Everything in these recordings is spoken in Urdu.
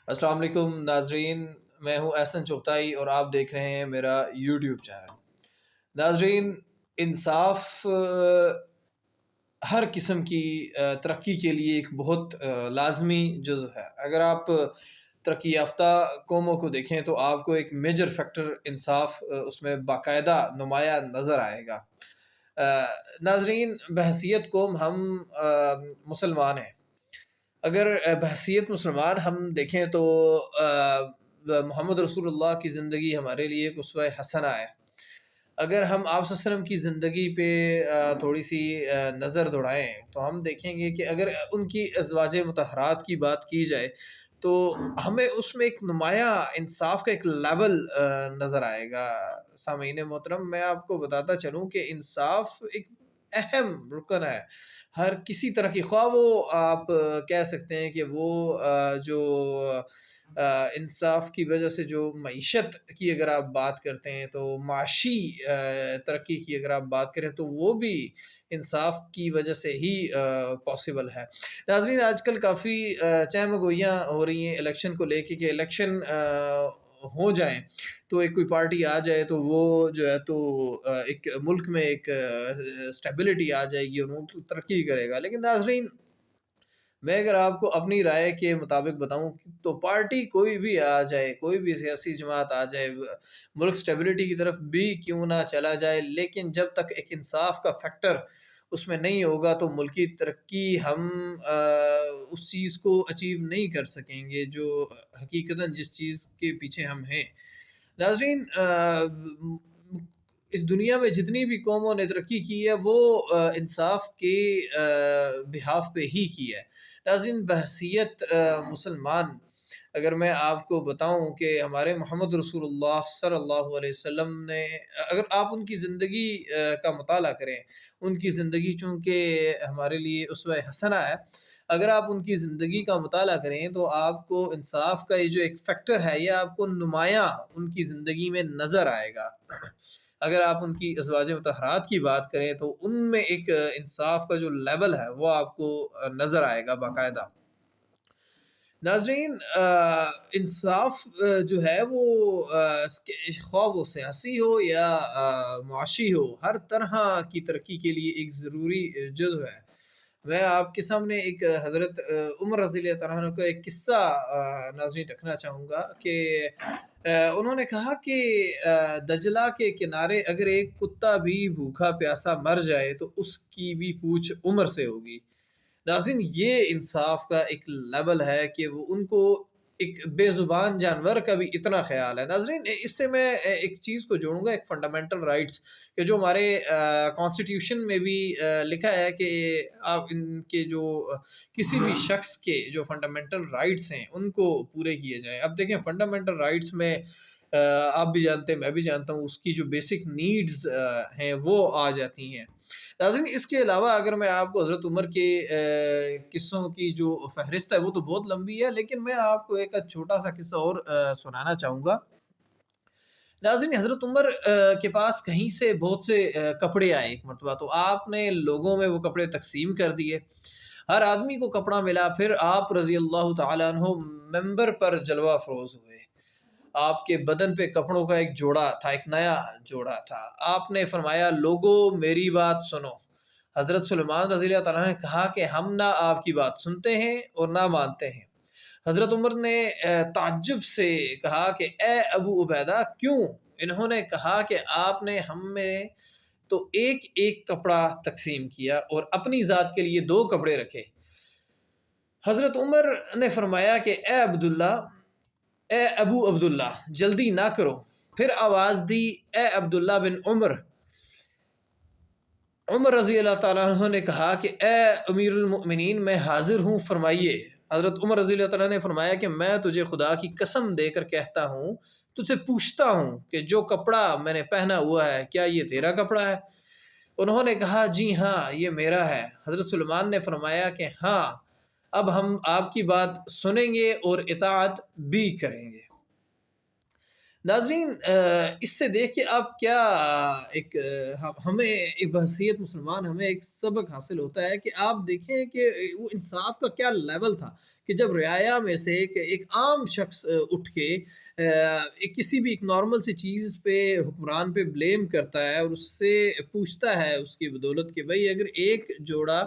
السلام علیکم ناظرین، میں ہوں احسن چغتائی اور آپ دیکھ رہے ہیں میرا یوٹیوب چینل۔ ناظرین، انصاف ہر قسم کی ترقی کے لیے ایک بہت لازمی جزو ہے۔ اگر آپ ترقی یافتہ قوموں کو دیکھیں تو آپ کو ایک میجر فیکٹر انصاف اس میں باقاعدہ نمایاں نظر آئے گا۔ ناظرین، بحیثیت قوم ہم مسلمان ہیں۔ اگر بحیثیت مسلمان ہم دیکھیں تو محمد رسول اللہ کی زندگی ہمارے لیے ایک اسوہ حسنہ ہے۔ اگر ہم آپ صلی اللہ علیہ وسلم کی زندگی پہ تھوڑی سی نظر دوڑائیں تو ہم دیکھیں گے کہ اگر ان کی ازواج مطہرات کی بات کی جائے تو ہمیں اس میں ایک نمایاں انصاف کا ایک لیول نظر آئے گا۔ سامعین محترم، میں آپ کو بتاتا چلوں کہ انصاف ایک اہم رکن ہے ہر کسی طرح کی، خواہ وہ آپ کہہ سکتے ہیں کہ وہ جو انصاف کی وجہ سے جو معیشت کی اگر آپ بات کرتے ہیں تو معاشی ترقی کی اگر آپ بات کریں تو وہ بھی انصاف کی وجہ سے ہی پاسبل ہے۔ ناظرین، آج کل کافی چہم گوئیاں ہو رہی ہیں الیکشن کو لے کے کہ الیکشن ہو جائیں تو ایک کوئی پارٹی آ جائے تو وہ جو ہے تو ایک ملک میں ایک اسٹیبلٹی آ جائے گی اور ملک ترقی کرے گا۔ لیکن ناظرین، میں اگر آپ کو اپنی رائے کے مطابق بتاؤں تو پارٹی کوئی بھی آ جائے، کوئی بھی سیاسی جماعت آ جائے، ملک سٹیبلٹی کی طرف بھی کیوں نہ چلا جائے، لیکن جب تک ایک انصاف کا فیکٹر اس میں نہیں ہوگا تو ملکی ترقی ہم اس چیز کو اچیو نہیں کر سکیں گے جو حقیقتاً جس چیز کے پیچھے ہم ہیں۔ ناظرین، اس دنیا میں جتنی بھی قوموں نے ترقی کی ہے وہ انصاف کے بہاف پہ ہی کی ہے۔ ناظرین، بحیثیت مسلمان اگر میں آپ کو بتاؤں کہ ہمارے محمد رسول اللہ صلی اللہ علیہ وسلم نے، اگر آپ ان کی زندگی کا مطالعہ کریں، ان کی زندگی چونکہ ہمارے لیے اسوہ حسنہ ہے، اگر آپ ان کی زندگی کا مطالعہ کریں تو آپ کو انصاف کا یہ جو ایک فیکٹر ہے یہ آپ کو نمایاں ان کی زندگی میں نظر آئے گا۔ اگر آپ ان کی ازواج مطہرات کی بات کریں تو ان میں ایک انصاف کا جو لیول ہے وہ آپ کو نظر آئے گا باقاعدہ۔ ناظرین، انصاف جو ہے وہ خواہ وہ سیاسی ہو یا معاشی ہو، ہر طرح کی ترقی کے لیے ایک ضروری جزو ہے۔ میں آپ کے سامنے ایک حضرت عمر رضی اللہ عنہ کا ایک قصہ ناظرین رکھنا چاہوں گا کہ انہوں نے کہا کہ دجلہ کے کنارے اگر ایک کتا بھی بھوکا پیاسا مر جائے تو اس کی بھی پوچھ عمر سے ہوگی۔ ناظرین، یہ انصاف کا ایک لیول ہے کہ وہ ان کو ایک بے زبان جانور کا بھی اتنا خیال ہے۔ ناظرین، اس سے میں ایک چیز کو جوڑوں گا، ایک فنڈامنٹل رائٹس کہ جو ہمارے کانسٹیٹیوشن میں بھی لکھا ہے کہ آپ ان کے جو کسی بھی شخص کے جو فنڈامنٹل رائٹس ہیں ان کو پورے کیے جائیں۔ اب دیکھیں، فنڈامنٹل رائٹس میں آپ بھی جانتے ہیں، میں بھی جانتا ہوں، اس کی جو بیسک نیڈز ہیں وہ آ جاتی ہیں۔ ناظرین، اس کے علاوہ اگر میں آپ کو حضرت عمر کے قصوں کی جو فہرست ہے وہ تو بہت لمبی ہے، لیکن میں آپ کو ایک چھوٹا سا قصہ اور سنانا چاہوں گا۔ ناظرین، حضرت عمر کے پاس کہیں سے بہت سے کپڑے آئے ایک مرتبہ، تو آپ نے لوگوں میں وہ کپڑے تقسیم کر دیے، ہر آدمی کو کپڑا ملا۔ پھر آپ رضی اللہ تعالیٰ عنہ ممبر پر جلوہ افروز ہوئے۔ آپ کے بدن پہ کپڑوں کا ایک جوڑا تھا، ایک نیا جوڑا تھا۔ آپ نے فرمایا، لوگو میری بات سنو۔ حضرت سلیمان رضی اللہ تعالیٰ نے کہا کہ ہم نہ آپ کی بات سنتے ہیں اور نہ مانتے ہیں۔ حضرت عمر نے تعجب سے کہا کہ اے ابو عبیدہ، کیوں؟ انہوں نے کہا کہ آپ نے ہم میں تو ایک ایک کپڑا تقسیم کیا اور اپنی ذات کے لیے 2 کپڑے رکھے۔ حضرت عمر نے فرمایا کہ اے عبداللہ، اے ابو عبداللہ، جلدی نہ کرو۔ پھر آواز دی، اے عبداللہ بن عمر۔ عمر رضی اللہ تعالیٰ عنہ نے کہا کہ اے امیر المؤمنین، میں حاضر ہوں، فرمائیے۔ حضرت عمر رضی اللہ تعالیٰ نے فرمایا کہ میں تجھے خدا کی قسم دے کر کہتا ہوں، تجھ سے پوچھتا ہوں کہ جو کپڑا میں نے پہنا ہوا ہے کیا یہ تیرا کپڑا ہے؟ انہوں نے کہا جی ہاں، یہ میرا ہے۔ حضرت سلیمان نے فرمایا کہ ہاں، اب ہم آپ کی بات سنیں گے اور اطاعت بھی کریں گے۔ ناظرین، اس سے دیکھ کے آپ کیا ایک ہمیں ایک بحیثیت مسلمان ہمیں ایک سبق حاصل ہوتا ہے کہ آپ دیکھیں کہ وہ انصاف کا کیا لیول تھا کہ جب رعایا میں سے ایک عام شخص اٹھ کے کسی بھی ایک نارمل سی چیز پہ حکمران پہ بلیم کرتا ہے اور اس سے پوچھتا ہے اس کی بدولت کہ بھائی اگر ایک جوڑا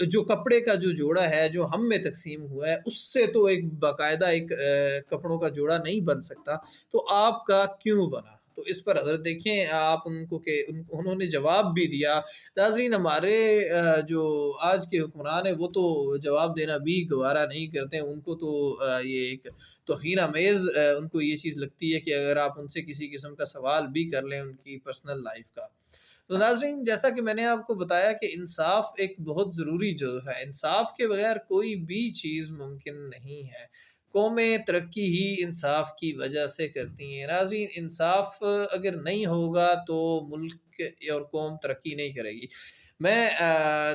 جو کپڑے کا جو جوڑا ہے جو ہم میں تقسیم ہوا ہے اس سے تو ایک باقاعدہ ایک کپڑوں کا جوڑا نہیں بن سکتا، تو آپ کا کیوں بنا؟ تو اس پر حضرت دیکھیں آپ ان کو کہ انہوں نے جواب بھی دیا۔ ناظرین ہمارے جو آج کے حکمران ہیں وہ تو جواب دینا بھی گوارا نہیں کرتے، ان کو تو یہ ایک توہین آمیز ان کو یہ چیز لگتی ہے کہ اگر آپ ان سے کسی قسم کا سوال بھی کر لیں ان کی پرسنل لائف کا۔ تو ناظرین جیسا کہ میں نے آپ کو بتایا کہ انصاف ایک بہت ضروری جزو ہے، انصاف کے بغیر کوئی بھی چیز ممکن نہیں ہے۔ قومیں ترقی ہی انصاف کی وجہ سے کرتی ہیں۔ ناظرین انصاف اگر نہیں ہوگا تو ملک اور قوم ترقی نہیں کرے گی۔ میں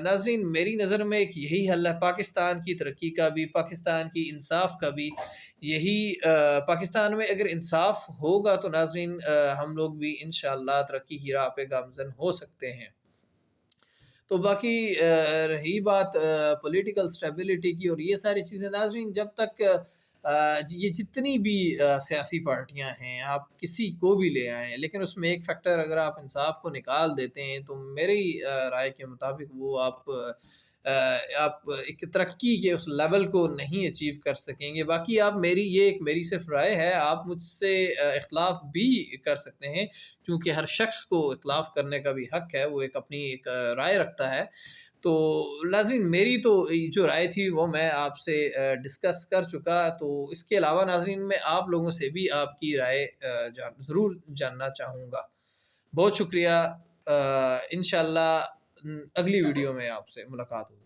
ناظرین میری نظر میں ایک یہی حل ہے پاکستان کی ترقی کا بھی، پاکستان کی انصاف کا بھی یہی۔ پاکستان میں اگر انصاف ہوگا تو ناظرین ہم لوگ بھی انشاءاللہ ترقی کی راہ پہ گامزن ہو سکتے ہیں۔ تو باقی رہی بات پولیٹیکل سٹیبلٹی کی اور یہ ساری چیزیں، ناظرین جب تک یہ جتنی بھی سیاسی پارٹیاں ہیں آپ کسی کو بھی لے آئیں، لیکن اس میں ایک فیکٹر اگر آپ انصاف کو نکال دیتے ہیں تو میری رائے کے مطابق وہ آپ ایک ترقی کے اس لیول کو نہیں اچیو کر سکیں گے۔ باقی آپ میری صرف رائے ہے، آپ مجھ سے اختلاف بھی کر سکتے ہیں کیونکہ ہر شخص کو اختلاف کرنے کا بھی حق ہے، وہ اپنی ایک رائے رکھتا ہے۔ تو ناظرین میری تو جو رائے تھی وہ میں آپ سے ڈسکس کر چکا، تو اس کے علاوہ ناظرین میں آپ لوگوں سے بھی آپ کی رائے ضرور جاننا چاہوں گا۔ بہت شکریہ۔ انشاءاللہ اگلی ویڈیو میں آپ سے ملاقات ہوگی۔